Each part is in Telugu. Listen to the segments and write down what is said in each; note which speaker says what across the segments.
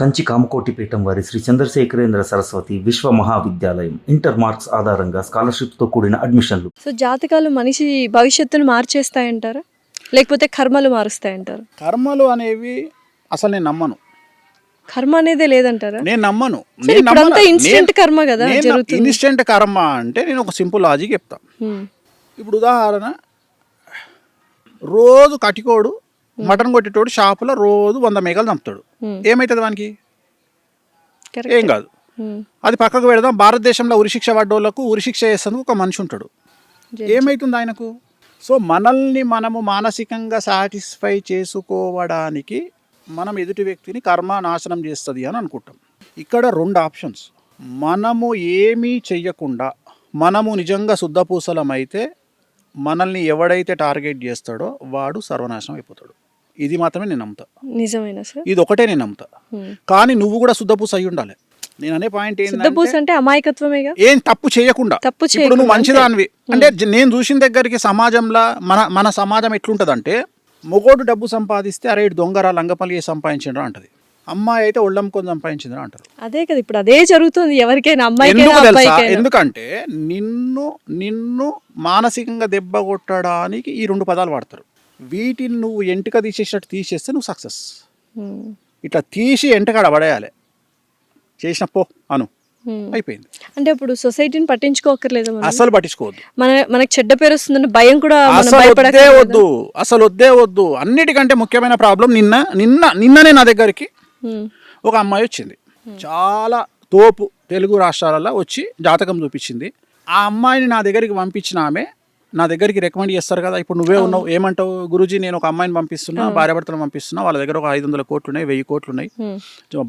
Speaker 1: కంచి కామకోటి పీఠం వారి శ్రీ చంద్రశేఖరేంద్ర సరస్వతి విశ్వ మహావిద్యాలయం ఇంటర్ మార్క్స్ ఆధారంగా స్కాలర్షిప్తో కూడిన అడ్మిషన్లు.
Speaker 2: సో జాతకాలు మనిషి భవిష్యత్తును మార్చేస్తాయంటారా, లేకపోతే కర్మలు మారుస్తాయంటారా?
Speaker 3: కర్మలు అనేవి అసలు నేను నమ్మను.
Speaker 2: కర్మ అనేదే లేదంటారా?
Speaker 3: నేను నమ్మను.
Speaker 2: ఇన్స్టెంట్ కర్మ కదా జరుగుతుంది.
Speaker 3: ఇన్స్టెంట్ కర్మ అంటే నేను ఒక సింపుల్ లాజిక్ చెప్తా. ఇప్పుడు ఉదాహరణ, రోజు కటికోడు మటన్ కొట్టేటోడు షాపులో రోజు 100 మేకలు చంపుతాడు. ఏమవుతుంది వానికి? ఏం కాదు. అది పక్కకు పెడదాం. భారతదేశంలో ఉరిశిక్ష పడ్డోళ్లకు ఉరిశిక్ష చేసేందుకు ఒక మనిషి ఉంటాడు. ఏమవుతుంది ఆయనకు? సో మనల్ని మనము మానసికంగా సాటిస్ఫై చేసుకోవడానికి మనం ఎదుటి వ్యక్తిని కర్మ నాశనం చేస్తుంది అని అనుకుంటాం. ఇక్కడ 2 ఆప్షన్స్. మనము ఏమీ చెయ్యకుండా మనము నిజంగా శుద్ధపూసలమైతే మనల్ని ఎవడైతే టార్గెట్ చేస్తాడో వాడు సర్వనాశనం అయిపోతాడు. ఇది మాత్రమే నేను నమ్ముతా.
Speaker 2: నిజమేనా సార్?
Speaker 3: ఇది ఒకటే నేను నమ్ముతా. కానీ నువ్వు కూడా శుద్ధపూస అయి ఉండాలి. నేను అనే పాయింట్
Speaker 2: ఏంటంటే అమాయకత్వమేగా,
Speaker 3: ఏం తప్పు చేయకుండా. ఇప్పుడు నువ్వు మంచిదానివి అంటే నేను చూసిన దగ్గరికి సమాజంలో మన సమాజం ఎట్లుంటదంటే, మొగోడు డబ్బు సంపాదిస్తే అరే దొంగరా లంగపల్లి సంపాదించడం అంటది, అమ్మాయి అయితే ఒళ్ళమ్ముకొని సంపాదించిందని అంటారు.
Speaker 2: అదే కదా ఇప్పుడు అదే జరుగుతుంది ఎవరికైనా
Speaker 3: ఎందుకంటే నిన్ను మానసికంగా దెబ్బ కొట్టడానికి ఈ 2 పదాలు వాడతారు. వీటిని నువ్వు ఎంటక తీసేసినట్టు తీసేస్తే నువ్వు సక్సెస్. ఇట్లా తీసి ఎంటకాడ పడేయాలి. చేసిన పో అను అయిపోయింది.
Speaker 2: అంటే ఇప్పుడు సొసైటీని పట్టించుకోకర్లేదు,
Speaker 3: అసలు పట్టించుకోవద్దు.
Speaker 2: మనకి చెడ్డ పేరు వస్తుందని భయం కూడా
Speaker 3: అసలు వద్దే వద్దు. అన్నిటికంటే ముఖ్యమైన ప్రాబ్లం నిన్ననే నా దగ్గరికి ఒక అమ్మాయి వచ్చింది. చాలా తోపు తెలుగు రాష్ట్రాలలో వచ్చి జాతకం చూపించింది. ఆ అమ్మాయిని నా దగ్గరికి పంపించిన ఆమె నా దగ్గరికి రికమెండ్ చేస్తారు కదా. ఇప్పుడు నువ్వే ఉన్నావు, ఏమంటావు? గురూజీ నేను ఒక అమ్మాయిని పంపిస్తున్నా, భార్యాభర్తలు పంపిస్తున్నా, వాళ్ళ దగ్గర ఒక 500 కోట్లు ఉన్నాయి, 1000 కోట్లు ఉన్నాయి,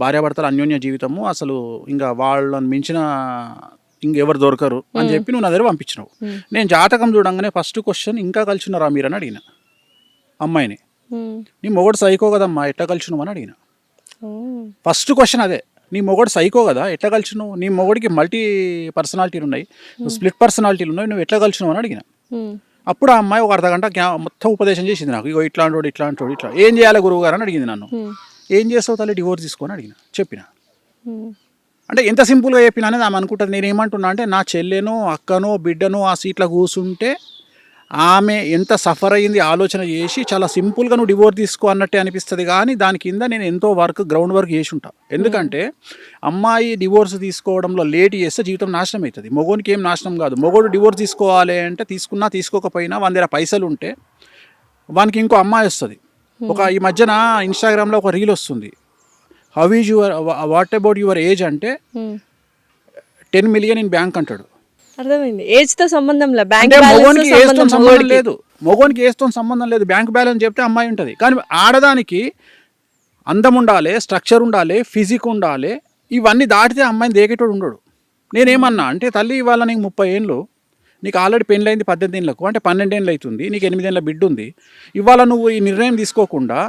Speaker 3: భార్యాభర్తల అన్యోన్య జీవితము, అసలు ఇంకా వాళ్ళని మించిన ఇంకెవరు దొరకరు అని చెప్పి నువ్వు నా దగ్గర పంపించినావు. నేను జాతకం చూడంగానే ఫస్ట్ క్వశ్చన్, ఇంకా కలిసినారా మీరు అని అడిగిన అమ్మాయిని. నీ మొగడు సైకో కదమ్మా, ఎట్లా కలిసినావు అని అడిగిన. ఫస్ట్ క్వశ్చన్ అదే, నీ మొగడు సైకో కదా, ఎట్లా కలిసినావు? నీ మొగడికి మల్టీ పర్సనాలిటీలు ఉన్నాయి, స్ప్లిట్ పర్సనాలిటీలు ఉన్నాయి, నువ్వు ఎట్లా కలిసినావు అని అడిగిన. అప్పుడు ఆ అమ్మాయి ఒక అర్ధగంట మొత్తం ఉపదేశం చేసింది నాకు. ఇగో ఇట్లాంటోడు ఇట్లా ఏం చేయాలి గురువు గారు అని అడిగింది నన్ను. ఏం చేస్తావు తల్లి, డివోర్స్ తీసుకొని అడిగిన. చెప్పిన అంటే ఎంత సింపుల్గా చెప్పిన అనేది ఆమె అనుకుంటుంది. నేను ఏమంటున్నా అంటే, నా చెల్లెనో అక్కనో బిడ్డనో ఆ సీట్లో కూర్చుంటే ఆమె ఎంత సఫర్ అయ్యింది ఆలోచన చేసి చాలా సింపుల్గా నువ్వు డివోర్స్ తీసుకో అన్నట్టే అనిపిస్తుంది. కానీ దాని కింద నేను ఎంతో గ్రౌండ్ వర్క్ చేసి ఉంటా. ఎందుకంటే అమ్మాయి డివోర్స్ తీసుకోవడంలో లేట్ చేస్తే జీవితం నాశనం అవుతుంది. మొగోనికి ఏం నాశనం కాదు. మొగోడు డివోర్స్ తీసుకోవాలి అంటే తీసుకున్నా తీసుకోకపోయినా వాని దగ్గర పైసలు ఉంటే వానికి ఇంకో అమ్మాయి వస్తుంది. ఈ మధ్యన ఇన్స్టాగ్రామ్లో ఒక రీల్ వస్తుంది, how is your what about your age అంటే 10 million ఇన్ బ్యాంక్ అంటాడు.
Speaker 2: అర్థమైంది. ఏజ్ తో సంబంధం లేదు,
Speaker 3: మొగోనికి ఏజ్తో సంబంధం లేదు. బ్యాంక్ బ్యాలెన్స్ చెప్తే అమ్మాయి ఉంటుంది. కానీ ఆడదానికి అందం ఉండాలి, స్ట్రక్చర్ ఉండాలి, ఫిజిక్ ఉండాలి. ఇవన్నీ దాటితే అమ్మాయిని దేకేటోడు ఉండడు. నేనేమన్నా అంటే, తల్లి ఇవాళ నీకు 30 ఏళ్ళు, నీకు ఆల్రెడీ పెళ్ళైంది 18 ఏళ్ళకు, అంటే 12 ఏళ్ళు అవుతుంది, నీకు 8 ఏళ్ళ బిడ్డ ఉంది. ఇవాళ నువ్వు ఈ నిర్ణయం తీసుకోకుండా,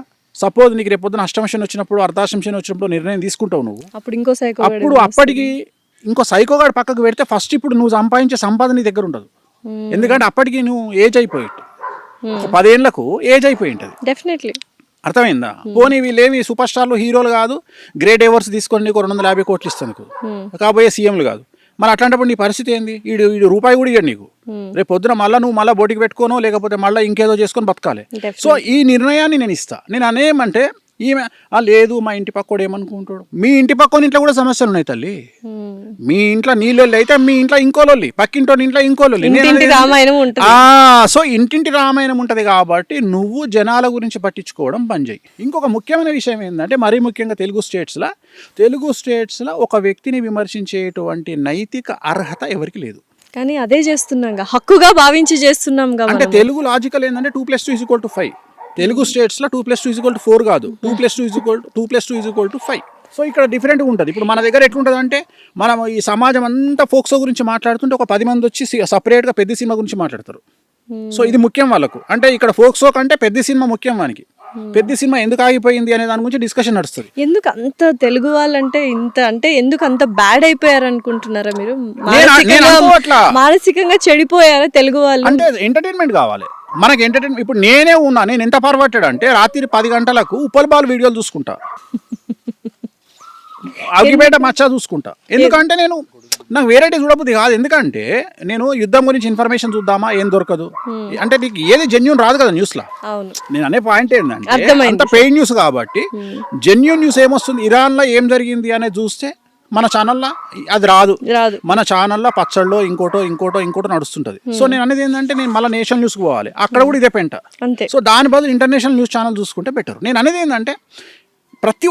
Speaker 3: సపోజ్ నీకు రేపొద్దున అష్టమశని వచ్చినప్పుడు అర్ధాష్టమశని వచ్చినప్పుడు నిర్ణయం తీసుకుంటావు నువ్వు, అప్పుడు అప్పటికి ఇంకో సైకోగాడు పక్కకు పెడితే ఫస్ట్ ఇప్పుడు నువ్వు సంపాదించే సంపాదన నీ దగ్గర ఉండదు. ఎందుకంటే అప్పటికి నువ్వు ఏజ్ అయిపోయి 10 ఏళ్లకు ఏజ్ అయిపోయి ఉంటుంది.
Speaker 2: డెఫినెట్లీ
Speaker 3: అర్థమైందా? పోనీ వీళ్ళేమి సూపర్ స్టార్లు హీరోలు కాదు, గ్రేట్ అవార్డ్స్ తీసుకొని నీకు 250 కోట్లు ఇస్తాను కాబోయే సీఎంలు కాదు. మరి అట్లాంటప్పుడు నీ పరిస్థితి ఏంది? వీడు రూపాయి కూడా ఇవ్వడు నీకు. రేపు పొద్దున నువ్వు మళ్ళీ బోటికి పెట్టుకోనో లేకపోతే మళ్ళీ ఇంకేదో చేసుకొని బతకాలి. సో ఈ నిర్ణయాన్ని నేను ఇస్తా. నేను అనేమంటే, ఈమె లేదు మా ఇంటి పక్కోడు ఏమనుకుంటాడు. మీ ఇంటి పక్కన ఇంట్లో కూడా సమస్యలు ఉన్నాయి తల్లి. మీ ఇంట్లో నీళ్ళొల్లి అయితే మీ ఇంట్లో ఇంకోలొల్లి, పక్కింటో ఇంట్లో ఇంకోలొల్లి. సో ఇంటింటి రామాయణం ఉంటుంది. కాబట్టి నువ్వు జనాల గురించి పట్టించుకోవడం బంద్ చేయి. ఇంకొక ముఖ్యమైన విషయం ఏంటంటే, మరీ ముఖ్యంగా తెలుగు స్టేట్స్లో ఒక వ్యక్తిని విమర్శించేటువంటి నైతిక అర్హత ఎవరికి లేదు.
Speaker 2: కానీ అదే చేస్తున్నాం, హక్కుగా భావించి చేస్తున్నాం.
Speaker 3: అంటే తెలుగు లాజికల్ ఏంటంటే 2+2 = 5. తెలుగు స్టేట్స్లో 2+2 = 4 కాదు, 2+2 = 5. సో ఇక్కడ డిఫరెంట్గా ఉంటుంది. ఇప్పుడు మన దగ్గర ఎట్లుంటుంది అంటే, మనం ఈ సమాజం అంతా ఫోక్సో గురించి మాట్లాడుతుంటే ఒక 10 మంది వచ్చి సపరేట్గా పెద్ద సినిమా గురించి మాట్లాడతారు. సో ఇది ముఖ్యం వాళ్ళకు. అంటే ఇక్కడ ఫోక్సో కంటే పెద్ద సినిమా ముఖ్యం వానికి. పెద్ద సినిమా ఎందుకు ఆగిపోయింది అనే దాని గురించి డిస్కషన్ నడుస్తుంది.
Speaker 2: ఎందుకు అంత తెలుగు వాళ్ళంటే ఎందుకు అంత బ్యాడ్ అయిపోయారు అనుకుంటున్నారా మీరు? మానసికంగా చెడిపోయారా తెలుగు వాళ్ళు?
Speaker 3: అంటే ఎంటర్టైన్మెంట్ కావాలి మనకి. ఎంటర్టైన్మెంట్ ఇప్పుడు నేనే ఉన్నా, నేను ఎంత పర్వట్టాడు అంటే రాత్రి 10 గంటలకు ఉప్పల్ బాల్ వీడియోలు చూసుకుంటా. అగ్గిపేట మచ్చ చూసుకుంటా. ఎందుకంటే నేను నాకు వెరైటీ చూడబుద్ది కాదు. ఎందుకంటే నేను యుద్ధం గురించి ఇన్ఫర్మేషన్ చూద్దామా, ఏం దొరకదు. అంటే నీకు ఏది జెన్యూన్ రాదు కదా న్యూస్ లా.
Speaker 2: అవును,
Speaker 3: నేను అనే పాయింట్ ఏంటంటే
Speaker 2: అర్థమైంది.
Speaker 3: అంత పెయిడ్ న్యూస్ కాబట్టి జెన్యూన్ న్యూస్ ఏమొస్తుంది, ఇరాన్ లో ఏం జరిగింది అనేది చూస్తే మన ఛానల్లో అది రాదు. మన ఛానల్లో పచ్చళ్ళలో ఇంకోటో నడుస్తుంటది. సో నేను అనేది ఏంటంటే నేను మళ్ళీ నేషనల్ న్యూస్కి పోవాలి, అక్కడ కూడా ఇదే పెంట. సో దాని బదులు ఇంటర్నేషనల్ న్యూస్ ఛానల్ చూసుకుంటే బెటర్. నేను అనేది ఏంటంటే ప్రతి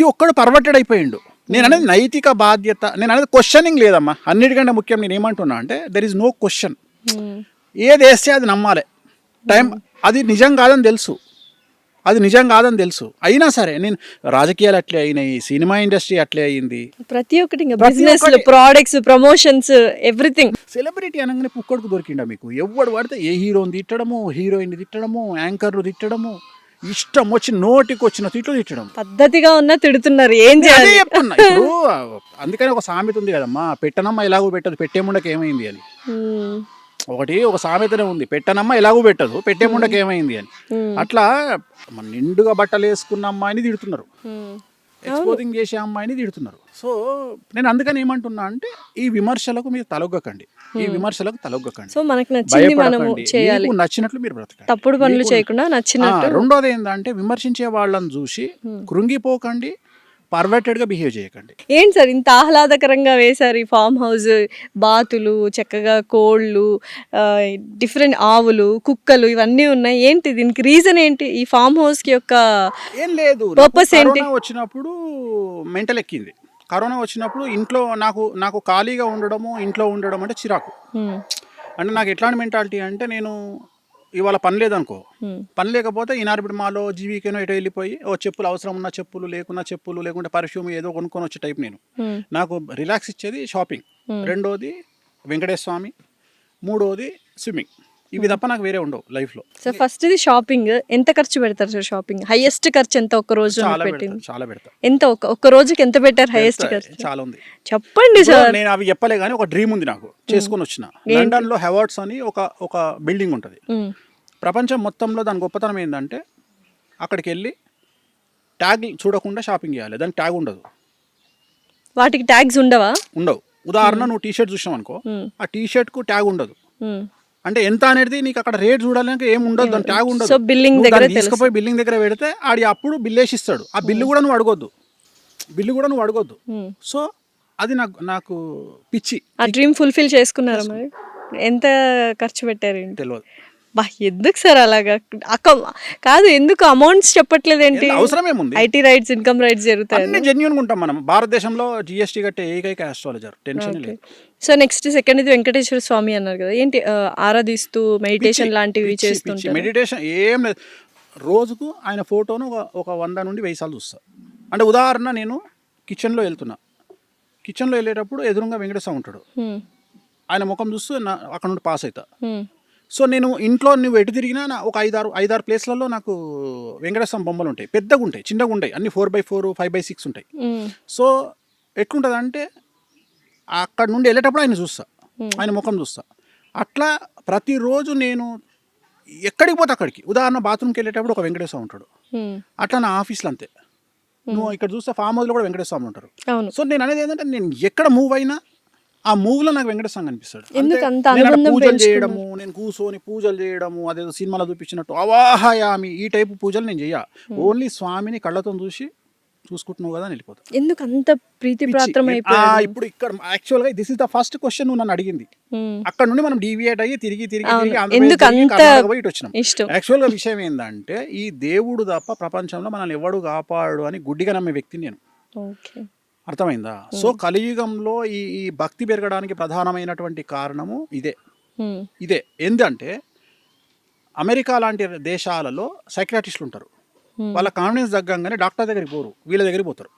Speaker 3: ఒక్కడు పర్వర్టెడ్ అయిపోయిండు. నేను అనేది నైతిక బాధ్యత, నేను అనేది క్వశ్చనింగ్ లేదమ్మా. అన్నిటికంటే ముఖ్యం నేను ఏమంటున్నా అంటే దెర్ ఇస్ నో క్వశ్చన్. ఏది వేస్తే అది నమ్మాలి. టైం అది నిజం కాదని తెలుసు, అయినా సరే నేను రాజకీయాలు అట్లే అయినాయి, సినిమా ఇండస్ట్రీ అట్లే అయింది,
Speaker 2: ప్రతి ఒక్కటి business, products, promotions, everything.
Speaker 3: Celebrity అనగానే పుక్కడికి దొరికిండా మీకు? ఎవడు పడితే ఏ హీరోని తిట్టడము, హీరోయిన్ తిట్టడము, యాంకర్లు తిట్టడము, ఇష్టం వచ్చి నోటికి వచ్చిన తిట్లు తిట్టడం.
Speaker 2: పద్ధతిగా ఉన్నా తిడుతున్నారు, ఏం చేయాలి
Speaker 3: చెప్తున్నా. ఇప్పుడు అందుకని ఒక సామెత ఉంది కదమ్మా, పెట్టనమ్మ ఎలాగో పెట్టదు, పెట్టేముండకి ఏమైంది అని. ఒక సామెతనే ఉంది, పెట్టనమ్మ ఎలాగూ పెట్టదు, పెట్టేముండకి ఏమైంది అని. అట్లా మన నిండుగా బట్టలు వేసుకున్న అమ్మాయిని తిడుతున్నారు, ఎక్స్పోజింగ్ చేసే అమ్మాయిని తిడుతున్నారు. సో నేను అందుకని ఏమంటున్నా అంటే ఈ విమర్శలకు మీరు తలొగ్గకండి.
Speaker 2: సో మనకు నచ్చింది మనము చేయాలి,
Speaker 3: నచ్చినట్లు మీరు బ్రతకండి,
Speaker 2: తప్పుడు పనులు చేయకుండా నచ్చినట్టు.
Speaker 3: రెండోది ఏంటంటే విమర్శించే వాళ్ళని చూసి కృంగిపోకండి, పర్వర్టెడ్గా బిహేవ్ చేయకండి.
Speaker 2: ఏంటి సార్ ఇంత ఆహ్లాదకరంగా వేశారు ఈ ఫామ్ హౌస్, బాతులు, చక్కగా కోళ్ళు, డిఫరెంట్ ఆవులు, కుక్కలు ఇవన్నీ ఉన్నాయి. ఏంటి దీనికి రీజన్ ఏంటి? ఈ ఫామ్ హౌస్ కి యొక్క
Speaker 3: ఏం లేదు,
Speaker 2: పర్పస్ ఏంటి?
Speaker 3: కరోనా వచ్చినప్పుడు మెంటల్ ఎక్కింది. కరోనా వచ్చినప్పుడు ఇంట్లో నాకు ఖాళీగా ఇంట్లో ఉండడం అంటే చిరాకు. అంటే నాకు ఎట్లాంటి మెంటాలిటీ అంటే నేను ఇవాళ పని లేదనుకో, పని లేకపోతే ఈనార్బిడ్ మాలో జీవికేనో ఎటో వెళ్ళిపోయి చెప్పులు అవసరం ఉన్న చెప్పులు, లేకున్నా చెప్పులు, లేకుంటే పర్ఫ్యూమ్ ఏదో కొనుక్కొని వచ్చే టైప్ నేను. నాకు రిలాక్స్ ఇచ్చేది షాపింగ్, రెండోది వెంకటేశ్వర స్వామి, మూడోది స్విమ్మింగ్. ఇవి తప్ప నాకు వేరే ఉండవు లైఫ్లో.
Speaker 2: సో ఫస్ట్ ఇది షాపింగ్. ఎంత ఖర్చు పెడతారు సార్ షాపింగ్? హైయెస్ట్ ఖర్చు ఎంత ఒక్క రోజు?
Speaker 3: చాలా పెడతా.
Speaker 2: ఎంత ఒక్క రోజుకి ఎంత పెట్టారు హైయెస్ట్ ఖర్చు?
Speaker 3: చాలా ఉంది,
Speaker 2: చెప్పండి సార్.
Speaker 3: నేను అవి చెప్పలే కానీ ఒక డ్రీమ్ ఉంది నాకు, చేసుకొని వచ్చిన. లండన్ లో హెవార్డ్స్ అని ఒక బిల్డింగ్ ఉంటుంది. ప్రపంచం మొత్తంలో దాని గొప్పతనం ఏంటంటే అక్కడికి వెళ్ళి ట్యాగ్ చూడకుండా షాపింగ్ చేయాలి. దానికి ట్యాగ్ ఉండదు.
Speaker 2: వాటికి ట్యాగ్స్ ఉండవు.
Speaker 3: ఉదాహరణ నువ్వు టీషర్ట్ చూసావు అనుకో, ఆ టీషర్ట్ కు ట్యాగ్ ఉండదు. అంటే ఎంత అనేది నీకు అక్కడ రేట్ చూడాలంటే ఏం ఉండదు, దాని ట్యాగ్ ఉండదు.
Speaker 2: సో బిల్లింగ్ దగ్గర
Speaker 3: తీసుకుపోయి బిల్లింగ్ దగ్గర పెడితే ఆడి అప్పుడు బిల్ వేసి ఇస్తాడు. ఆ బిల్లు కూడా నువ్వు అడగొద్దు. సో అది నాకు పిచ్చి. ఆ
Speaker 2: డ్రీమ్ ఫుల్ఫిల్ చేసుకున్నారా మరి? ఎంత ఖర్చు పెట్టారు?
Speaker 3: తెలియదు.
Speaker 2: బా ఎందుకు సార్ అలాగా? కాదు, ఎందుకు అమౌంట్స్ చెప్పట్లేదు ఏంటి?
Speaker 3: అవసరం ఏముంది?
Speaker 2: ఐటీ రైట్స్, ఇన్కమ్ రైట్స్ జరుగుతాయి.
Speaker 3: అన్ని జెన్యూన్ ఉంటాం మనం. భారతదేశంలో జిఎస్టీ కట్టే ఏకైక ఆస్ట్రాలజర్. టెన్షన్ లేదు.
Speaker 2: సో నెక్స్ట్ సెకండ్ ఇది వెంకటేశ్వర స్వామి అన్నారు కదా, ఏంటి ఆరాధిస్తూ మెడిటేషన్ లాంటివి చేస్తుంటారు?
Speaker 3: మెడిటేషన్ ఏం లేదు, రోజుకు ఆయన ఫోటోను ఒక 100 నుండి 1000 సార్లు చూస్తా. అంటే ఉదాహరణ నేను కిచెన్లో వెళ్ళేటప్పుడు ఎదురుగా వెంకటేశ్వర ఉంటాడు, ఆయన ముఖం చూస్తూ అక్కడ నుండి పాస్ అవుతా. సో నేను ఇంట్లో నువ్వు ఎటు తిరిగినా ఒక 5-6 ప్లేస్లలో నాకు వెంకటేశ్వర బొమ్మలు ఉంటాయి. పెద్దగా ఉంటాయి, చిన్నగా ఉంటాయి, అన్ని 4x4, 5x6 ఉంటాయి. సో ఎట్లుంటుంది అంటే అక్కడ నుండి వెళ్ళేటప్పుడు ఆయన ముఖం చూస్తా. అట్లా ప్రతిరోజు నేను ఎక్కడికి పోతే అక్కడికి, ఉదాహరణ బాత్రూమ్కి వెళ్ళేటప్పుడు ఒక వెంకటేశ్వర ఉంటాడు. అట్లా నా ఆఫీస్లో అంతే. నువ్వు ఇక్కడ చూస్తే ఫామ్ హౌస్లో కూడా వెంకటేశ్వర స్వామి ఉంటారు. సో నేను అనేది ఏంటంటే నేను ఎక్కడ మూవ్ అయినా ఆ మూవ్లో నాకు వెంకటేశ్వర స్వామి కనిపిస్తాడు. పూజలు చేయడము, నేను కూర్చొని పూజలు చేయడము, అదేదో సినిమాలో చూపించినట్టు అవాహయామి ఈ టైపు పూజలు నేను చెయ్య. ఓన్లీ స్వామిని కళ్ళతో చూసుకుంటున్నావు కదా అని వెళ్ళిపోతా.
Speaker 2: ఎందుకు అంత ప్రీతిపాత్రం అయిపోయింది?
Speaker 3: ఇప్పుడు ఇక్కడ యాక్చువల్గా this is the first question నువ్వు నన్ను అడిగింది. అక్కడ నుండి మనం డీవియేట్ అయ్యి తిరిగి ఇటు వచ్చినాం. యాక్చువల్గా విషయం ఏంటంటే ఈ దేవుడు తప్ప ప్రపంచంలో మనల్ని ఎవడు కాపాడు అని గుడ్డిగా నమ్మే వ్యక్తిని నేను. అర్థమైందా? సో కలియుగంలో ఈ భక్తి పెరగడానికి ప్రధానమైనటువంటి కారణము ఇదే. ఏంటంటే అమెరికా లాంటి దేశాలలో సైకియాట్రిస్టులు ఉంటారు. వాళ్ళ కాన్ఫిడెన్స్ తగ్గంగానే డాక్టర్ దగ్గరికి పోరు, వీళ్ళ దగ్గరికి పోతారు.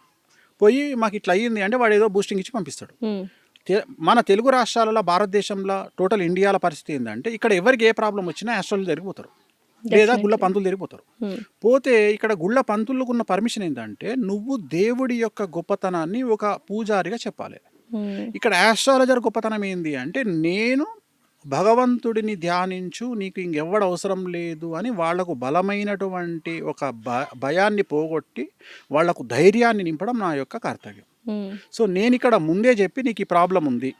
Speaker 3: పోయి మాకు ఇట్లా అయ్యింది అంటే వాడు ఏదో బూస్టింగ్ ఇచ్చి పంపిస్తాడు. మన తెలుగు రాష్ట్రాలలో, భారతదేశంలో, టోటల్ ఇండియాల పరిస్థితి ఏంటంటే ఇక్కడ ఎవరికి ఏ ప్రాబ్లం వచ్చినా ఆస్ట్రాలజీ దగ్గరికి పోతారు, లేదా గుళ్ళ పంతులు తిరిగిపోతారు. పోతే ఇక్కడ గుళ్ళ పంతులకు ఉన్న పర్మిషన్ ఏంటంటే నువ్వు దేవుడి యొక్క గొప్పతనాన్ని ఒక పూజారిగా చెప్పాలి. ఇక్కడ ఆస్ట్రాలజర్ గొప్పతనం ఏంది అంటే నేను భగవంతుడిని ధ్యానించు, నీకు ఇంకెవ్వడు అవసరం లేదు అని వాళ్లకు బలమైనటువంటి ఒక భయాన్ని పోగొట్టి వాళ్లకు ధైర్యాన్ని నింపడం నా యొక్క కర్తవ్యం. సో నేను ఇక్కడ ముందే చెప్పి నీకు ఈ ప్రాబ్లం ఉంది,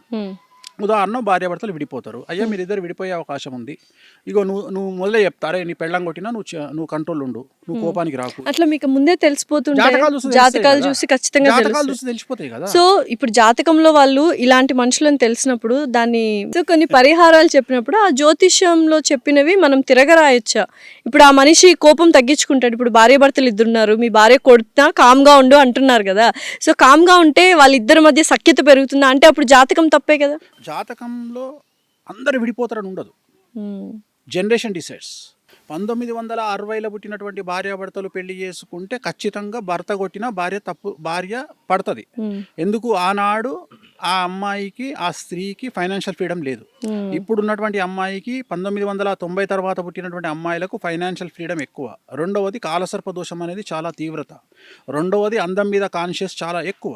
Speaker 3: ఉదాహరణ భార్యాభర్తలు విడిపోతారు, అయ్యా మీరిద్దరు విడిపోయే అవకాశం ఉంది, ఇగో నువ్వు మొదలే చెప్తారే నీ పెళ్ళం కొట్టినా నువ్వు కంట్రోల్ ఉండు, నువ్వు కోపానికి రాకు.
Speaker 2: అట్లా మీకు ముందే తెలిసిపోతుంది,
Speaker 3: జాతకాలు
Speaker 2: జాతకాలు చూసి ఖచ్చితంగా
Speaker 3: చూసి తెలిసిపోతాయి కదా.
Speaker 2: సో ఇప్పుడు జాతకంలో వాళ్ళు ఇలాంటి మనుషులను తెలిసినప్పుడు దాన్ని కొన్ని పరిహారాలు చెప్పినప్పుడు ఆ జ్యోతిష్యంలో చెప్పినవి మనం తిరగరాయొచ్చా? ఇప్పుడు ఆ మనిషి కోపం తగ్గించుకుంటాడు, ఇప్పుడు భార్య భర్తలు ఇద్దరున్నారు, మీ భార్య కొడుతున్నా కామ్గా ఉండు అంటున్నారు కదా, సో కామ్గా ఉంటే వాళ్ళిద్దరి మధ్య సఖ్యత పెరుగుతుందా అంటే అప్పుడు జాతకం తప్పే కదా.
Speaker 3: జాతకంలో అందరు విడిపోతారని ఉండదు, జనరేషన్ డిసైడ్స్. 1960లో పుట్టినటువంటి భార్యాభర్తలు పెళ్లి చేసుకుంటే ఖచ్చితంగా భర్త కొట్టిన భార్య పడుతుంది. ఎందుకు? ఆనాడు ఆ అమ్మాయికి ఆ స్త్రీకి ఫైనాన్షియల్ ఫ్రీడమ్ లేదు. ఇప్పుడున్నటువంటి అమ్మాయికి 1990 తర్వాత పుట్టినటువంటి అమ్మాయిలకు ఫైనాన్షియల్ ఫ్రీడమ్ ఎక్కువ. రెండవది కాలసర్ప దోషం అనేది చాలా తీవ్రత. రెండవది అందం మీద కాన్షియస్ చాలా ఎక్కువ.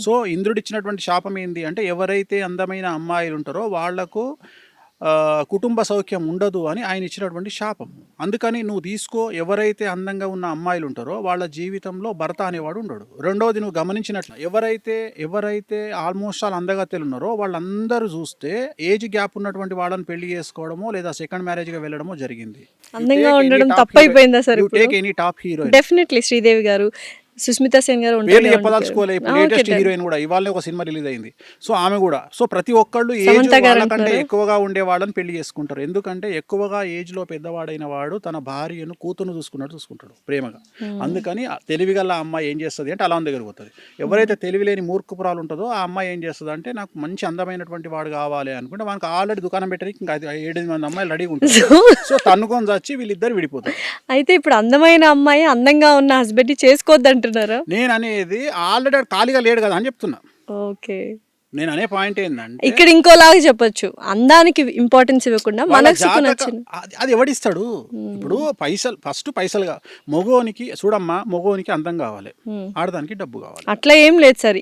Speaker 3: సో ఇంద్రుడిచ్చినటువంటి శాపం ఏంది అంటే ఎవరైతే అందమైన అమ్మాయిలు ఉంటారో వాళ్లకు కుటుంబ సౌఖ్యం ఉండదు అని ఆయన ఇచ్చినటువంటి శాపం. అందుకని నువ్వు తీసుకో, ఎవరైతే అందంగా ఉన్న అమ్మాయిలు ఉంటారో వాళ్ళ జీవితంలో భర్త అనేవాడు ఉండడు. రెండవది నువ్వు గమనించినట్లు ఎవరైతే ఆల్మోస్ట్ ఆల్ అందగత్తెలు ఉన్నారో వాళ్ళందరూ చూస్తే ఏజ్ గ్యాప్ ఉన్నటువంటి వాళ్ళని పెళ్లి చేసుకోవడమో లేదా సెకండ్ మ్యారేజ్గా వెళ్ళడమో జరిగింది.
Speaker 2: అందంగా ఉండడం తప్పైపోయిందా sir?
Speaker 3: Take any top heroine,
Speaker 2: definitely Sridevi garu, Sushmita Sen గారు
Speaker 3: పేర్లు చెప్పదలుచుకోలే. ఇప్పుడు లేటెస్ట్ హీరోయిన్ కూడా ఇవాళ ఒక సినిమా రిలీజ్ అయింది. సో ఆమె కూడా. సో ప్రతి ఒక్కళ్ళు ఏజ్ వాళ్ళకంటే ఎక్కువగా ఉండే వాళ్ళని పెళ్లి చేసుకుంటారు. ఎందుకంటే ఎక్కువగా ఏజ్ లో పెద్దవాడైన వాడు తన భార్యను కూతురును చూసుకుంటాడు ప్రేమగా. అందుకని తెలివిగల అమ్మాయి ఏం చేస్తుంది అంటే అలా దగ్గర పోతుంది. ఎవరైతే తెలివి లేని మూర్ఖపురాలు ఉంటుందో ఆ అమ్మాయి ఏం చేస్తుంది అంటే నాకు మంచి అందమైనటువంటి వాడు కావాలి అనుకుంటే మనకు ఆల్రెడీ దుకాణం పెట్టడానికి ఇంకా 7 మంది అమ్మాయిలు రెడీగా ఉంటారు. సో తన్నుకొని వచ్చి వీళ్ళిద్దరు విడిపోతారు.
Speaker 2: అయితే ఇప్పుడు అందమైన అమ్మాయి అందంగా ఉన్న హస్బెండ్ చేసుకోవద్దంట.
Speaker 3: నేను అనేది ఆల్రెడీ ఖాళీగా లేడు కదా అని చెప్తున్నా.
Speaker 2: ఓకే,
Speaker 3: నేను అనే పాయింట్ ఏంటంటే
Speaker 2: ఇక్కడ ఇంకోలాగా చెప్పొచ్చు, అందానికి ఇంపార్టెన్స్ ఇవ్వకుండా మనసుకు నచ్చిన
Speaker 3: అది ఎవడిస్తాడు. ఇప్పుడు పైసలుగా మగోనికి చూడమ్మా, మగోనికి అందం కావాలి, ఆడదానికి డబ్బు కావాలి.
Speaker 2: అట్లా ఏం లేదు సార్,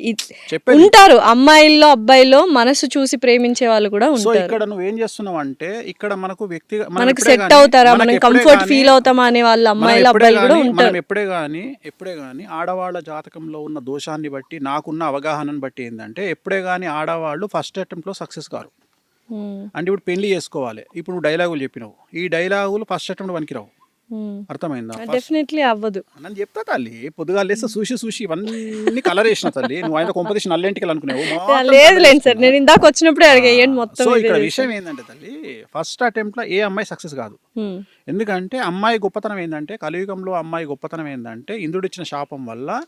Speaker 2: ఉంటారు అమ్మాయిల్లో అబ్బాయిలో మనసు చూసి ప్రేమించే వాళ్ళు కూడా ఉంటారు.
Speaker 3: సో ఇక్కడ నువ్వేం చేస్తున్నావు అంటే ఇక్కడ మనకు
Speaker 2: మనకు సెట్ అవుతారా, మనం కంఫర్ట్ ఫీల్ అవుతామా అనే వాళ్ళు అమ్మాయిలు అబ్బాయిలు కూడా ఉంటారు.
Speaker 3: మనం ఎప్పుడే గానీ ఆడవాళ్ళ జాతకంలో ఉన్న దోషాన్ని బట్టి నాకున్న అవగాహనను బట్టి ఏంటంటే ఎప్పుడే గానీ ఆడవాళ్ళు ఫస్ట్ అటెంప్ట్ లో సక్సెస్ కారు. అంటే ఇప్పుడు పెళ్లి చేసుకోవాలి, ఇప్పుడు డైలాగులు చెప్పినావు, ఈ డైలాగులు ఫస్ట్ అటెంప్ట్ పనికిరావు. అర్థమైందా?
Speaker 2: డెఫినెట్లీ అవ్వదు.
Speaker 3: నన్ను చెప్తా తల్లి, పొద్దుగా లేస్తే చూసి ఇవన్నీ కలర్ వేసిన తల్లి. నువ్వు ఆయన కొంపదీసి నల్లెంటికలు అనుకున్నావు.
Speaker 2: లేదు సార్, నేను ఇందాక వచ్చినప్పుడే అడిగేయండి మొత్తం.
Speaker 3: సో ఇక్కడ విషయం ఏంటంటే తల్లి, ఫస్ట్ అటెంప్ట్ లో ఏ అమ్మాయి సక్సెస్ కాదు. ఎందుకంటే అమ్మాయి గొప్పతనం ఏంటంటే, కలియుగంలో అమ్మాయి గొప్పతనం ఏంటంటే ఇంద్రుడిచ్చిన శాపం వల్ల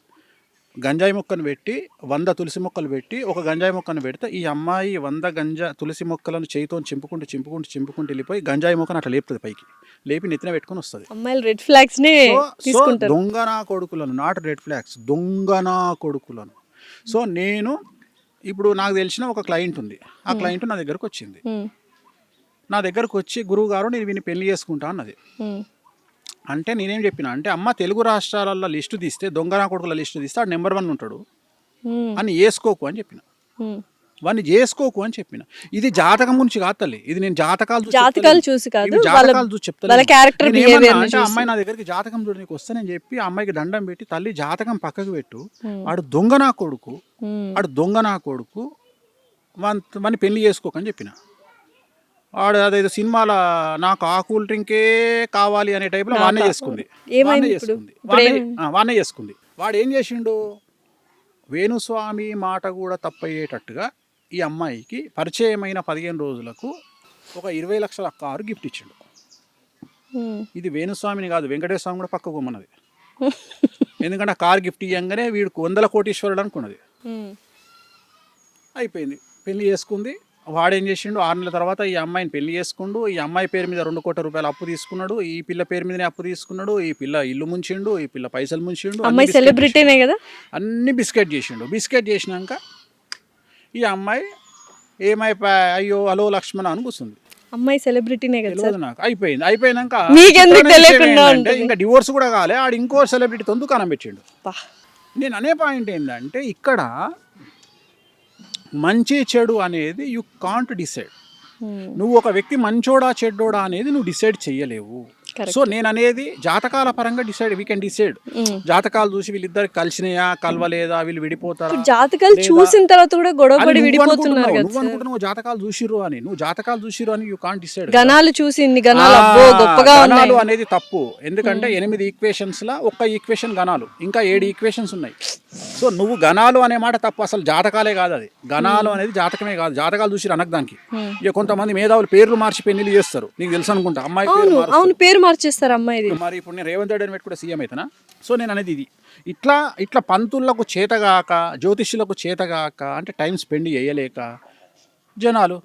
Speaker 3: గంజాయి మొక్కను పెట్టి 100 తులసి మొక్కలు పెట్టి ఒక గంజాయి మొక్కను పెడితే ఈ అమ్మాయి 100 తులసి మొక్కలను చేయితో చింపుకుంటూ వెళ్ళిపోయి గంజాయి మొక్కను అట్లా లేపుతుంది, పైకి లేపి నెత్తిన పెట్టుకుని వస్తుంది.
Speaker 2: అమ్మాయిలు రెడ్ ఫ్లాగ్స్ ని తీసుకుంటారు.
Speaker 3: దొంగనా కొడుకులను, నాట్ రెడ్ ఫ్లాగ్స్, దొంగనా కొడుకులను. సో నేను ఇప్పుడు నాకు తెలిసిన ఒక క్లయింట్ ఉంది, ఆ క్లయింట్ నా దగ్గరకు వచ్చింది. నా దగ్గరకు వచ్చి గురువు గారు నేను వీని పెళ్లి చేసుకుంటా అన్నది. అంటే నేనేం చెప్పిన అంటే, అమ్మ తెలుగు రాష్ట్రాలలో లిస్టు తీస్తే, దొంగనా కొడుకుల లిస్టు తీస్తే ఆడు నెంబర్ 1 ఉంటాడు అని వేసుకోకు అని చెప్పిన, వాడిని చేసుకోకు అని చెప్పిన. ఇది జాతకం గురించి కాదు తల్లి, ఇది నేను జాతకాలు చూసి చెప్తాను. అంటే అమ్మాయి నా దగ్గరికి జాతకం చూడడానికి వస్తే నేను చెప్పి ఆ అమ్మాయికి దండం పెట్టి, తల్లి జాతకం పక్కకు పెట్టు, ఆడు దొంగనా కొడుకు వాడిని పెళ్లి చేసుకోకని చెప్పిన. వాడు అదేదో సినిమాల నాకు ఆ కూల్ డ్రింకే కావాలి అనే టైప్లో వాడినే చేసుకుంది. వాడు ఏం చేసిండు, వేణుస్వామి మాట కూడా తప్పయ్యేటట్టుగా ఈ అమ్మాయికి పరిచయమైన 15 రోజులకు ఒక 20 లక్షల కారు గిఫ్ట్ ఇచ్చిండు. ఇది వేణుస్వామిని కాదు, వెంకటేశ్వర స్వామి కూడా పక్కకు పోమన్నది. ఎందుకంటే ఆ కారు గిఫ్ట్ ఇవ్వగానే వీడికి 100 కోటీశ్వరుడు అనుకున్నది. అయిపోయింది, పెళ్లి చేసుకుంది. వాడేం చేసిండు, 6 నెలల తర్వాత ఈ అమ్మాయిని పెళ్లి చేసుకుండు. ఈ అమ్మాయి పేరు మీద 2 కోట్ల రూపాయలు అప్పు తీసుకున్నాడు. ఈ పిల్ల పేరు మీదనే అప్పు తీసుకున్నాడు. ఈ పిల్ల ఇల్లు ముంచిండు, ఈ పిల్ల పైసలు ముంచిండు.
Speaker 2: అమ్మాయి సెలబ్రిటీనే కదా,
Speaker 3: అన్ని బిస్కెట్ చేసినాక ఈ అమ్మాయి ఏమైపోయా, అయ్యో హలో లక్ష్మణ అని కూర్చుంది.
Speaker 2: అమ్మాయి సెలబ్రిటీనే కదా
Speaker 3: నాకు. అయిపోయినాక ఇంకా డివోర్స్ కూడా కాలే, ఆడు ఇంకో సెలబ్రిటీతో దుకాణం పెట్టిండు. నేను అనే పాయింట్ ఏంటంటే ఇక్కడ మంచి చెడు అనేది యు కాంట్ డిసైడ్. నువ్వు ఒక వ్యక్తి మంచోడా చెడ్డోడా అనేది నువ్వు డిసైడ్ చెయ్యలేవు. సో నేను అనేది జాతకాల పరంగా వీ కెన్ డిసైడ్. జాతకాలు చూసి వీళ్ళిద్దరు కలిసినాయా కలవలేదా, వీళ్ళు విడిపోతారా.
Speaker 2: జాతకాలు చూసిన తర్వాత కూడా గొడవపడి విడిపోతున్నారు కదా.
Speaker 3: నువ్వు అనుకుంటున్నావు జాతకాలు చూసిర్రు అని, నువ్వు జాతకాలు చూసిర్రు అని యూ కాంట్ డిసైడ్.
Speaker 2: గణాలు చూసి ఇన్ని గణాలు అబ్బో గొప్పగా ఉన్నాయి
Speaker 3: గణాలు అనేది తప్పు. ఎందుకంటే 8 ఈక్వేషన్స్ లా ఒక్క ఈక్వేషన్ గణాలు, ఇంకా 7 ఈక్వేషన్స్ ఉన్నాయి. సో నువ్వు గణాలు అనే మాట తప్పు. అసలు జాతకాలే కాదు అది, గణాలు అనేది జాతకమే కాదు. జాతకాలు చూసి అనకు దానికి. ఇక కొంతమంది మేధావులు పేర్లు మార్చి పెళ్లి చేస్తారు, నీకు తెలుసు అనుకుంటా. అమ్మాయి
Speaker 2: పేరు మార్చేస్తారు అమ్మాయిది.
Speaker 3: మరి ఇప్పుడు నేను రేవంత్ రెడ్డి అని పెట్టి కూడా సీఎం అవుతానా? సో నేను అనేది ఇది. ఇట్లా పంతులకు చేతగాక, జ్యోతిష్యులకు చేతగాక, అంటే టైం స్పెండ్ చేయలేక జనాలు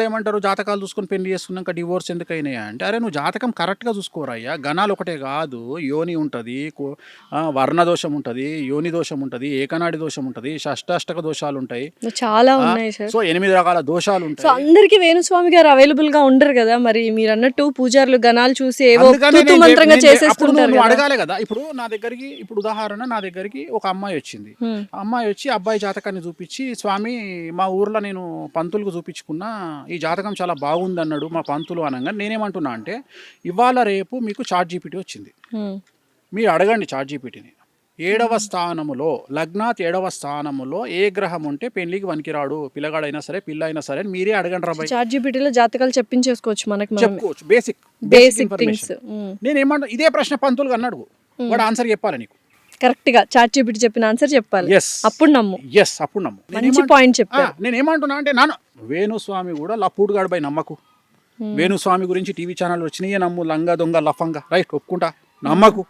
Speaker 3: ఏమంటారు, జాతకాలు చూసుకొని పెళ్లి చేసుకున్నాక డివోర్స్ ఎందుకైనాయా అంటే, అరే నువ్వు జాతకం కరెక్ట్గా చూసుకోరయ్యా. గణాలు ఒకటే కాదు, యోని ఉంటుంది, వర్ణ దోషం ఉంటుంది, యోని దోషం ఉంటుంది, ఏకనాడి దోషం ఉంటుంది, షష్టాష్టక దోషాలు ఉంటాయి,
Speaker 2: చాలా ఉన్నాయి సార్.
Speaker 3: సో 8 రకాల దోషాలు ఉంటాయి.
Speaker 2: సో అందరికి వేణుస్వామి గారు అవైలబుల్ గా ఉండరు కదా. మరి మీరు అన్నట్టు పూజారులు గణాలు చూసి ఏవో మంత్రంగా చేసేస్తుంటారు.
Speaker 3: అడగాలి కదా. ఇప్పుడు నా దగ్గరికి, ఇప్పుడు ఉదాహరణ, నా దగ్గరికి ఒక అమ్మాయి వచ్చింది. అమ్మాయి వచ్చి అబ్బాయి జాతకాన్ని చూపించి, స్వామి మా ఊర్లో నేను పంతులకు చూపించుకున్నా, ఈ జాతకం చాలా బాగుంది అన్నాడు మా పంతులు అనగా, నేనేమంటున్నా అంటే, ఇవాళ రేపు మీకు ChatGPT వచ్చింది, మీరు అడగండి ChatGPTని. 7వ స్థానములో, లగ్నాత్ 7వ స్థానములో ఏ గ్రహం ఉంటే పెళ్లికి వనికిరాడు, పిల్లగాడైనా సరే పిల్ల అయినా సరే మీరే అడగండి రా.
Speaker 2: ChatGPT లో జాతకాలు చెప్పించేసుకోవచ్చు, మనకి
Speaker 3: చెప్పుకోవచ్చు, బేసిక్ ఇన్ఫర్మేషన్. నేనేమంటా, ఇదే ప్రశ్న పంతులు అన్నాడు, వాడు ఆన్సర్ చెప్పాలి నీకు
Speaker 2: కరెక్ట్ గా. ChatGPT చెప్పిన ఆన్సర్ చెప్పాలి, అప్పుడు నమ్ము. మంచి పాయింట్ చెప్పారు.
Speaker 3: నేను ఏమంటున్నా అంటే, నాన్న వేణుస్వామి కూడా లప్పుడుగాడు బై నమ్మకు. వేణుస్వామి గురించి టీవీ ఛానల్ వచ్చినాయే నమ్ము, లంగా దొంగ లఫంగా, రైట్ ఒప్పుకుంటా, నమ్మకు.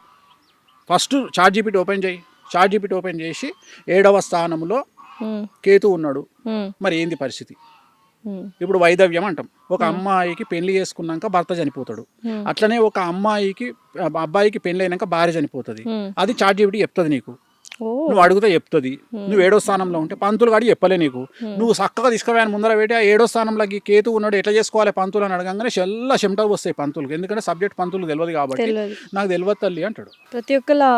Speaker 3: ఫస్ట్ ChatGPT ఓపెన్ చేయి. ChatGPT ఓపెన్ చేసి 7వ స్థానంలో కేతు ఉన్నాడు, మరి ఏంది పరిస్థితి. ఇప్పుడు వైదవ్యం అంటాం, ఒక అమ్మాయికి పెళ్లి చేసుకున్నాక భర్త చనిపోతాడు, అట్లనే ఒక అబ్బాయికి పెళ్లి అయినాక భార్య చనిపోతుంది. అది ChatGPT చెప్తుంది నీకు. నువ్వు అడుగుతా చెప్తుంది. నువ్వు 7వ స్థానంలో ఉంటే పంతులు గాడి చెప్పలే నీకు. నువ్వు చక్కగా తీసుకుపోయాను ముందర పెట్టి, ఆ 7వ స్థానంలోకి కేతు ఉన్నాడు, ఎట్లా చేసుకోవాలి పంతులు అని అడగంగానే చెల్లా చెమటలు వస్తాయి పంతులకు. ఎందుకంటే సబ్జెక్ట్ పంతులు తెలియదు కాబట్టి, నాకు తెలియదు తల్లి అంటాడు.
Speaker 2: ప్రతి ఒక్కలా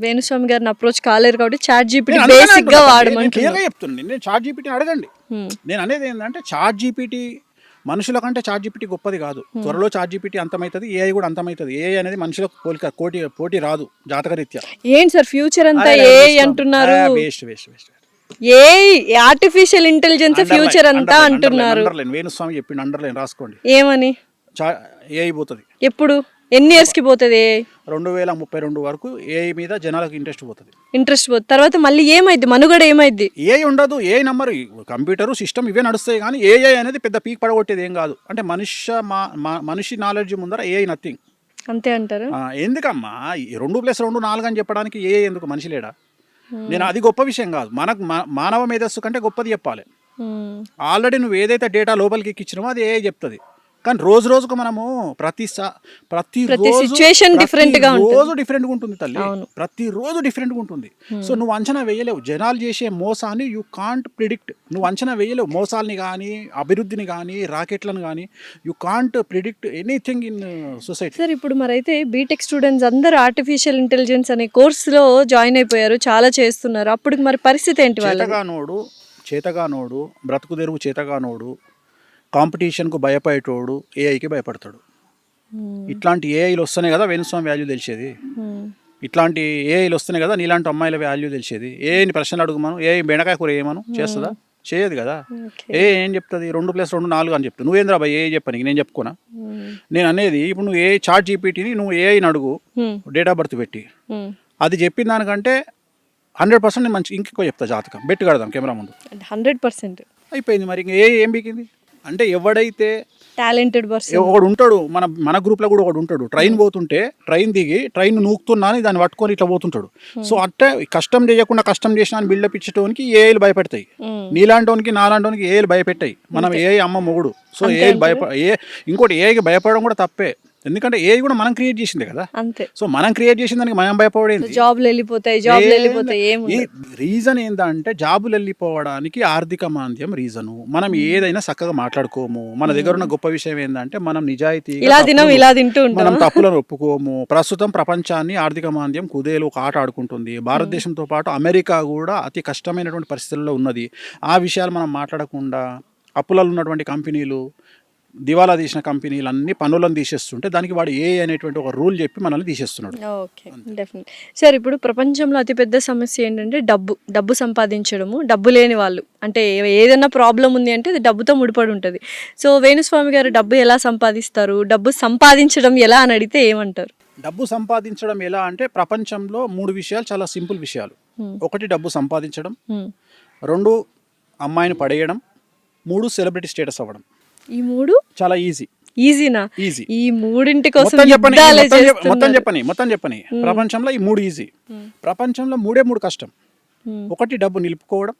Speaker 2: వేణుస్వామి గారిని అప్రోచ్ కాలేరు కాబట్టి ChatGPT బేసిక్ గా వాడమంటున్నాను.
Speaker 3: క్లియర్గా చెప్తుంది, నేను ChatGPTని అడగండి. నేను అనేది ఏంటంటే, ChatGPT మనుషుల కంటే ChatGPT గొప్పది కాదు. త్వరలో ChatGPT అంతమవుతుంది, AI కూడా అంతమవుతుంది. AI అనేది మనుషులకు పోటీ రాదు జాతకరీత్యా.
Speaker 2: ఏంటి సార్ ఫ్యూచర్ అంతా AI అంటున్నారు, ఆర్టిఫిషియల్ ఇంటెలిజెన్స్ ఫ్యూచర్ అంతా అంటున్నారు.
Speaker 3: వేణుస్వామి చెప్పిండు, అండర్లైన్ రాసుకోండి.
Speaker 2: ఏమని?
Speaker 3: AI పోతుంది.
Speaker 2: ఎప్పుడు, ఎన్ని ఇయర్స్ కి పోతుంది?
Speaker 3: 2032 వరకు AI మీద జనాలకు ఇంట్రెస్ట్ పోతుంది.
Speaker 2: తర్వాత మళ్ళీ ఏమైంది, మనుగడ ఏమైంది?
Speaker 3: AI ఉండదు. AI నంబర్, కంప్యూటర్ సిస్టమ్ ఇవే నడుస్తాయి, కానీ AI అనేది పెద్ద పీక్ పడగొట్టేది ఏం కాదు. అంటే మనిషి నాలెడ్జ్ ముందర AI నథింగ్.
Speaker 2: అంతే అంటారు.
Speaker 3: ఎందుకమ్మా 2+2 4 అని చెప్పడానికి AI ఎందుకు? మనిషి లేడా? నేను అది గొప్ప విషయం కాదు, మనకు మానవ మేధస్సు కంటే గొప్పది చెప్పాలి. ఆల్రెడీ నువ్వు ఏదైతే డేటా లోపలికి ఎక్కించినావో అది AI చెప్తుంది. కానీ రోజుకు మనము ప్రతిరోజు డిఫరెంట్గా ఉంటుంది తల్లి, ప్రతిరోజు డిఫరెంట్గా ఉంటుంది. సో నువ్వు అంచనా వేయలేవు. జనాలు చేసే మోసాన్ని యూ కాంట్ ప్రిడిక్ట్. నువ్వు అంచనా వేయలేవు మోసాలని కానీ, అభివృద్ధిని కానీ, రాకెట్లను కానీ. You can't predict anything in society.
Speaker 2: Sir ఇప్పుడు మరైతే బీటెక్ స్టూడెంట్స్ అందరూ ఆర్టిఫిషియల్ ఇంటెలిజెన్స్ అనే కోర్సులో జాయిన్ అయిపోయారు, చాలా చేస్తున్నారు. అప్పుడు మరి పరిస్థితి ఏంటి?
Speaker 3: చేతగానోడు బ్రతుకు తెరువు, చేతగానోడు కాంపిటీషన్కు భయపడేటోడు ఏఐకి భయపడతాడు. ఇట్లాంటి ఏఐలు వస్తేనే కదా వేణుస్వామి వాల్యూ తెలిసేది. ఇట్లాంటి ఏఐలు వస్తేనే కదా నీలాంటి అమ్మాయిల వాల్యూ తెలిసేది. ఏఐని ప్రశ్నలు అడుగుమను, ఏఐ బెండకాయ కూర ఏమను చేస్తుందా? చేయదు కదా. ఏం చెప్తుంది? 2+2 4 అని చెప్తుంది. నువ్వేంద్రా బాయ్ ఏఐ చెప్పని నేను చెప్పుకోనా? నేను అనేది, ఇప్పుడు నువ్వు ChatGPTని నువ్వు ఏఐని అడుగు, డేట్ ఆఫ్ బర్త్ పెట్టి, అది చెప్పిన దానికంటే 100% నేను మంచి ఇంకెక్కువ చెప్తా. జాతకం బెట్టు కడదాం కెమెరా ముందు,
Speaker 2: 100%
Speaker 3: అయిపోయింది. మరి ఇంకా ఏం బీకింది అంటే, ఎవడైతే
Speaker 2: టాలెంటెడ్ పర్సన్
Speaker 3: ఒకడు ఉంటాడు, మన గ్రూప్లో కూడా ఒకడు ఉంటాడు, ట్రైన్ పోతుంటే ట్రైన్ దిగి ట్రైన్ నూకుతున్నా అని దాన్ని పట్టుకొని ఇట్లా పోతుంటాడు. సో అట్టే కష్టం చేయకుండా కష్టం చేసిన అని బిల్డప్ ఇచ్చేటోనికి ఏఐలు భయపెడతాయి. నీలాంటోనికి నాలాంటోనికి ఏఐలు భయపెట్టాయి. మనం ఏఐ అమ్మ మొగుడు. సో ఏఐ ఇంకోటి ఏఐకి భయపడడం కూడా తప్పే. ఎందుకంటే ఏఐ కూడా మనం క్రియేట్ చేసిందే కదా.
Speaker 2: అంతే.
Speaker 3: సో మనం క్రియేట్ చేసిన దానికి మనం భయపడేది.
Speaker 2: జాబ్లు వెళ్ళిపోతాయి.
Speaker 3: రీజన్ ఏంటంటే, జాబులు వెళ్ళిపోవడానికి ఆర్థిక మాంద్యం రీజను. మనం ఏదైనా చక్కగా మాట్లాడుకోము. మన దగ్గర ఉన్న గొప్ప విషయం ఏంటంటే, మనం నిజాయితీ, మనం తప్పులను ఒప్పుకోము. ప్రస్తుతం ప్రపంచాన్ని ఆర్థిక మాంద్యం కుదేలు ఒక ఆట ఆడుకుంటుంది. భారతదేశంతో పాటు అమెరికా కూడా అతి కష్టమైనటువంటి పరిస్థితుల్లో ఉన్నది. ఆ విషయాలు మనం మాట్లాడకుండా అప్పులలో ఉన్నటువంటి కంపెనీలు, దివాలా తీసిన కంపెనీలు అన్ని పనులను తీసేస్తుంటే దానికి వాడు ఏ అనేటువంటి ఒక రూల్ చెప్పి మనల్ని తీసేస్తున్నాడు.
Speaker 2: Okay, definite. సార్, ఇప్పుడు ప్రపంచంలో అతిపెద్ద సమస్య ఏంటంటే డబ్బు సంపాదించడము. డబ్బు లేని వాళ్ళు అంటే ఏదైనా ప్రాబ్లం ఉంది అంటే అది డబ్బుతో ముడిపడి ఉంటుంది. సో వేణుస్వామి గారు డబ్బు ఎలా సంపాదిస్తారు, డబ్బు సంపాదించడం ఎలా అని అడిగితే ఏమంటారు?
Speaker 3: డబ్బు సంపాదించడం ఎలా అంటే ప్రపంచంలో 3 విషయాలు చాలా సింపుల్ విషయాలు. 1 డబ్బు సంపాదించడం, 2 అమ్మాయిని పడేయడం, 3 సెలబ్రిటీ స్టేటస్ అవ్వడం.
Speaker 2: ఈ 3
Speaker 3: చాలా
Speaker 2: ఈజీనా?
Speaker 3: ఈజీ.
Speaker 2: ఈ 3 కోసం
Speaker 3: మొత్తం చెప్పని ప్రపంచంలో ఈ 3 ఈజీ. ప్రపంచంలో 3 కష్టం. 1 డబ్బు నిలుపుకోవడం,